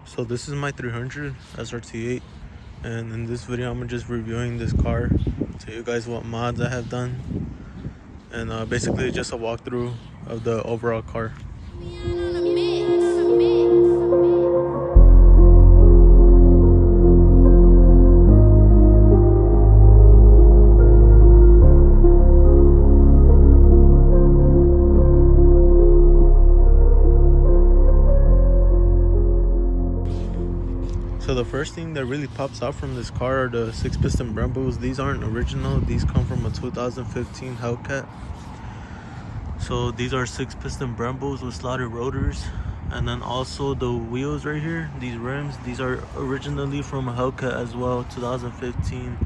So this is my 300 SRT8, and in this video I'm just reviewing this car, tell you guys what mods I have done, and basically just a walkthrough of the overall car. So the first thing that really pops out from this car are the 6-piston Brembos. These aren't original. These come from a 2015 Hellcat. So these are 6-piston Brembos with slotted rotors. And then also the wheels right here, these rims, these are originally from a Hellcat as well, 2015.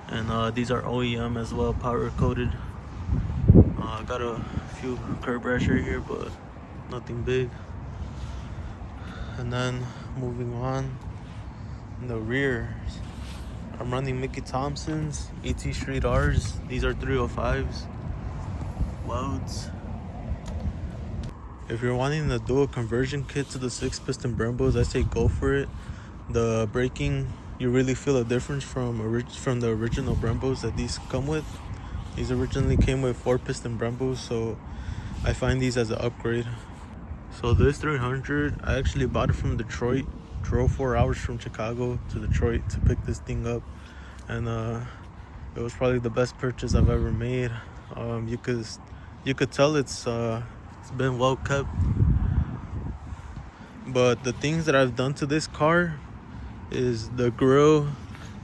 And these are OEM as well, powder coated. Got a few curb rash right here, but nothing big. And then moving on, in the rear, I'm running Mickey Thompson's ET Street R's. These are 305s. Loads. If you're wanting to do a conversion kit to the 6-piston Brembos, I say go for it. The braking, you really feel a difference from the original Brembos that these come with. These originally came with 4-piston Brembos, so I find these as an upgrade. So this 300, I actually bought it from Detroit. Drove 4 hours from Chicago to Detroit to pick this thing up, and it was probably the best purchase I've ever made. You could tell it's been well kept. But the things that I've done to this car is the grill.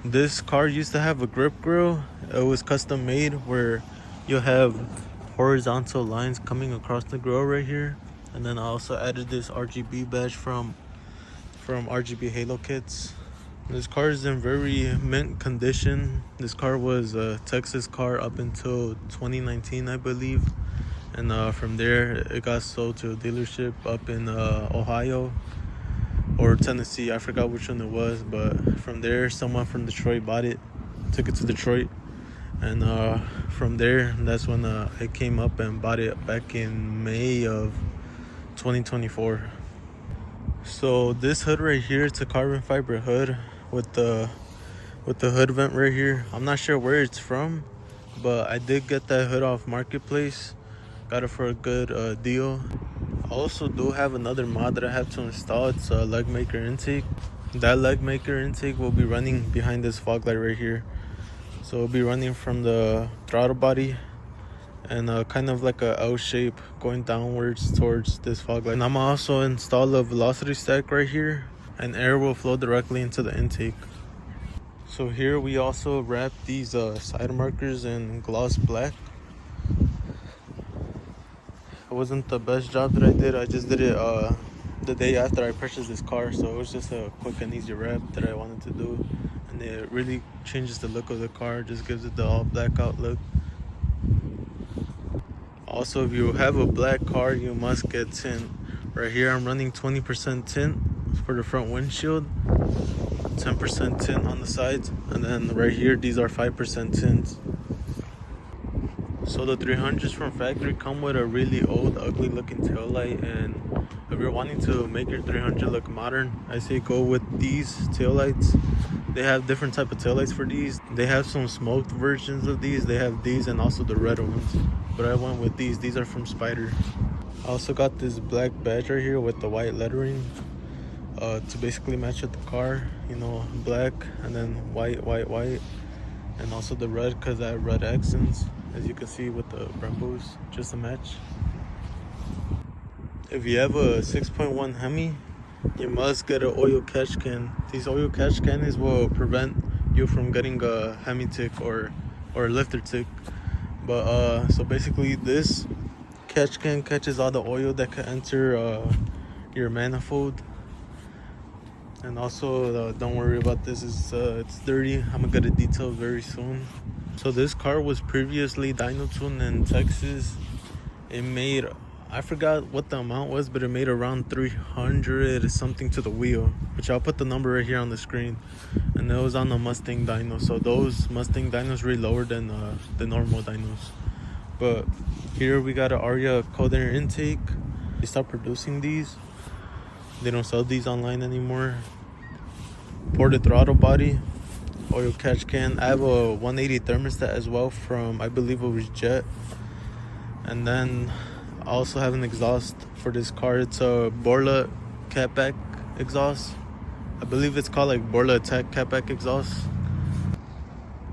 This car used to have a grip grill. It was custom made where you have horizontal lines coming across the grill right here. And then I also added this RGB badge from RGB Halo kits. This car is in very mint condition. This car was a Texas car up until 2019, I believe. And from there, it got sold to a dealership up in Ohio or Tennessee. I forgot which one it was. But from there, someone from Detroit bought it, took it to Detroit. And from there, that's when it came up and bought it back in May of 2024. So this hood right here, it's a carbon fiber hood with the hood vent right here. I'm not sure where it's from, but I did get that hood off Marketplace. Got it for a good deal. I also do have another mod that I have to install. It's a leg maker intake. That leg maker intake will be running behind this fog light right here. So it'll be running from the throttle body and kind of like a L shape going downwards towards this fog light. And I'm also install a velocity stack right here, and air will flow directly into the intake. So here we also wrap these side markers in gloss black. It wasn't the best job that I did. I just did it the day after I purchased this car, so it was just a quick and easy wrap that I wanted to do, and it really changes the look of the car. Just gives it the all black out look. Also, if you have a black car, you must get tint. Right here, I'm running 20% tint for the front windshield, 10% tint on the sides, and then right here, these are 5% tints. So the 300s from factory come with a really old, ugly looking taillight, and if you're wanting to make your 300 look modern, I say go with these taillights. They have different type of taillights for these. They have some smoked versions of these. They have these and also the red ones. But I went with these. These are from Spider. I also got this black badge right here with the white lettering to basically match with the car. You know, black and then white, white, white. And also the red because I have red accents, as you can see with the Brembos, just to match. If you have a 6.1 Hemi, you must get an oil catch can. These oil catch cans will prevent you from getting a Hemi tick or a lifter tick. But so basically this catch can catches all the oil that can enter your manifold. And also don't worry about this, it's dirty. I'm gonna get it detailed very soon. So this car was previously dyno tuned in Texas. It made, I forgot what the amount was, but it made around 300 something to the wheel, which I'll put the number right here on the screen. And it was on the Mustang dyno. So those Mustang dynos really lower than the normal dynos. But here we got an Aria cold air intake. They stopped producing these. They don't sell these online anymore. Ported throttle body, oil catch can. I have a 180 thermostat as well from, I believe it was Jet. And then I also have an exhaust for this car. It's a Borla catback exhaust. I believe it's called like Borla Attack catback exhaust.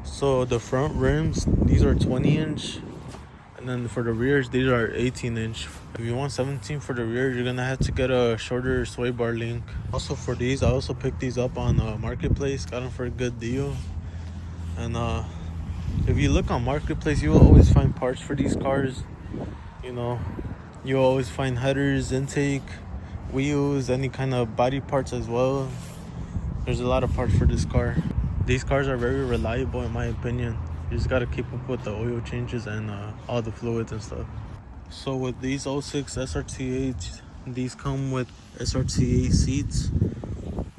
So the front rims, these are 20-inch. And then for the rears, these are 18-inch. If you want 17 for the rear, you're gonna have to get a shorter sway bar link. Also for these, I also picked these up on Marketplace. Got them for a good deal. And if you look on Marketplace, you will always find parts for these cars. You know, you'll always find headers, intake, wheels, any kind of body parts as well. There's a lot of parts for this car. These cars are very reliable in my opinion. You just gotta keep up with the oil changes and all the fluids and stuff. So with these 06 SRT8, these come with SRT8 seats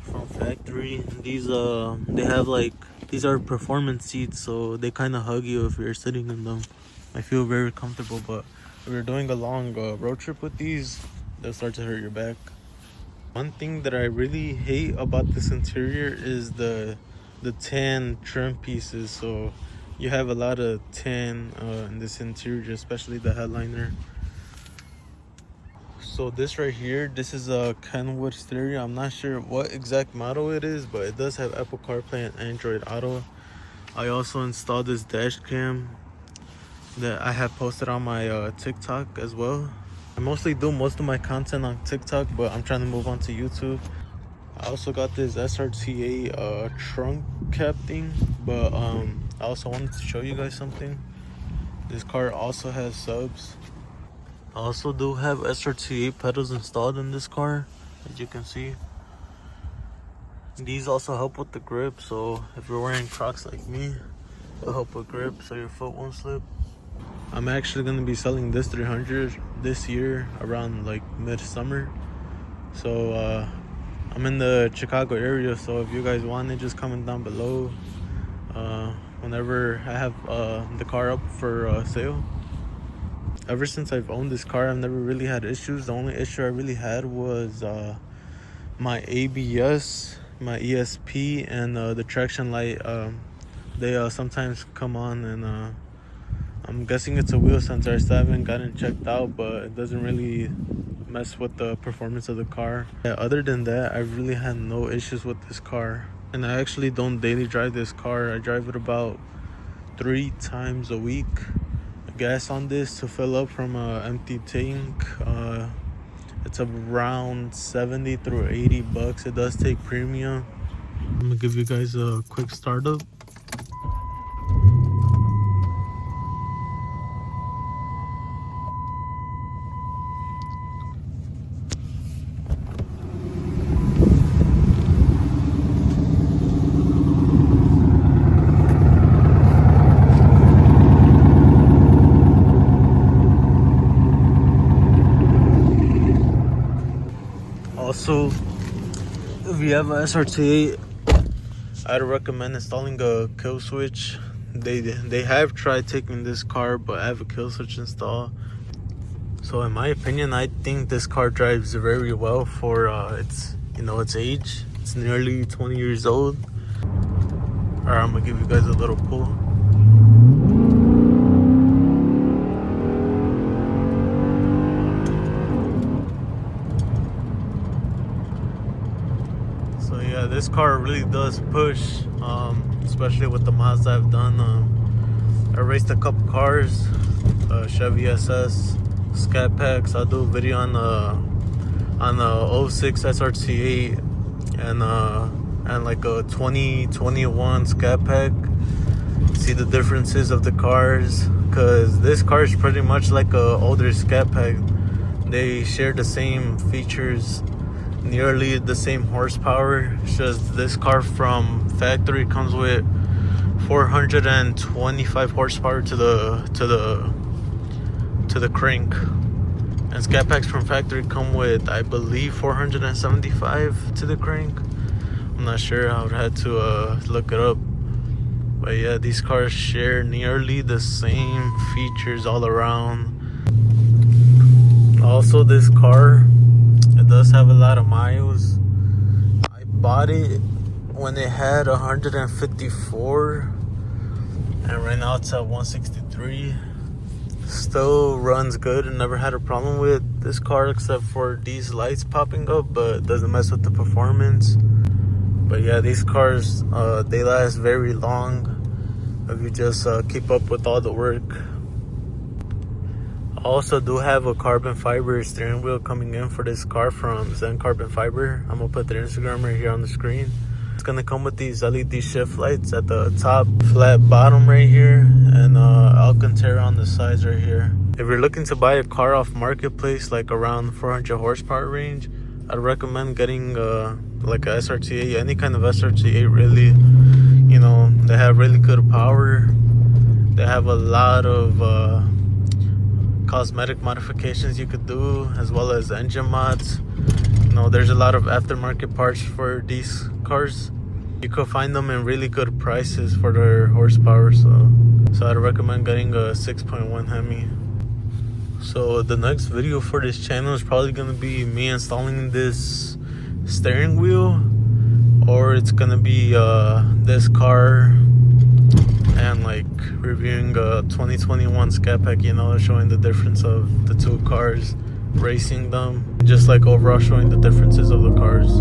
from factory. These they have like, these are performance seats, so they kind of hug you if you're sitting in them. I feel very comfortable, but if you're doing a long road trip with these, they'll start to hurt your back. One thing that I really hate about this interior is the tan trim pieces. So you have a lot of tan in this interior, especially the headliner. So this right here, this is a Kenwood stereo. I'm not sure what exact model it is, but it does have Apple CarPlay and Android Auto. I also installed this dash cam that I have posted on my TikTok as well. I mostly do most of my content on TikTok, but I'm trying to move on to YouTube. I also got this SRT8 trunk cap thing, but I also wanted to show you guys something. This car also has subs. I also do have SRT8 pedals installed in this car, as you can see. These also help with the grip, so if you're wearing Crocs like me, it'll help with grip so your foot won't slip. I'm actually going to be selling this 300 this year around like mid-summer. So I'm in the Chicago area, so if you guys want it, just comment down below whenever I have the car up for sale. Ever since I've owned this car, I've never really had issues. The only issue I really had was my ABS, my ESP, and the traction light. They sometimes come on, and I'm guessing it's a wheel sensor. I still haven't gotten checked out, but it doesn't really mess with the performance of the car. Yeah, other than that, I've really had no issues with this car. And I actually don't daily drive this car. I drive it about 3 times a week. Gas on this to fill up from an empty tank, it's around 70 through 80 bucks. It does take premium. I'm gonna give you guys a quick startup. Also, if you have a SRT8, I'd recommend installing a kill switch. They have tried taking this car, but I have a kill switch installed. So in my opinion, I think this car drives very well for its age. It's nearly 20 years old. Alright, I'm gonna give you guys a little pull. So yeah, this car really does push, especially with the miles I've done. I raced a couple cars, Chevy SS, Scat Packs. I'll do a video on the 06 SRT8 and like a 2021 Scat Pack. See the differences of the cars, because this car is pretty much like a older Scat Pack. They share the same features, nearly the same horsepower. It's just this car from factory comes with 425 horsepower to the crank, and Scat Packs from factory come with, I believe, 475 to the crank. I'm not sure. I would have to look it up. But yeah, these cars share nearly the same features all around. Also, this car, It does have a lot of miles. I bought it when it had 154, and right now it's at 163. Still runs good and never had a problem with this car except for these lights popping up, but it doesn't mess with the performance. But yeah, these cars, they last very long if you just keep up with all the work. I also do have a carbon fiber steering wheel coming in for this car from Zen Carbon Fiber. I'm gonna put their Instagram right here on the screen. It's gonna come with these LED shift lights at the top, flat bottom right here, and Alcantara on the sides right here. If you're looking to buy a car off marketplace, like around 400 horsepower range, I'd recommend getting like a SRT8, any kind of SRT8 really. You know, they have really good power. They have a lot of cosmetic modifications you could do, as well as engine mods. You know, there's a lot of aftermarket parts for these cars. You could find them in really good prices for their horsepower, so I'd recommend getting a 6.1 Hemi. So the next video for this channel is probably gonna be me installing this steering wheel, or it's gonna be this car and like reviewing a 2021 Scat Pack, you know, showing the difference of the two cars, racing them, just like overall showing the differences of the cars.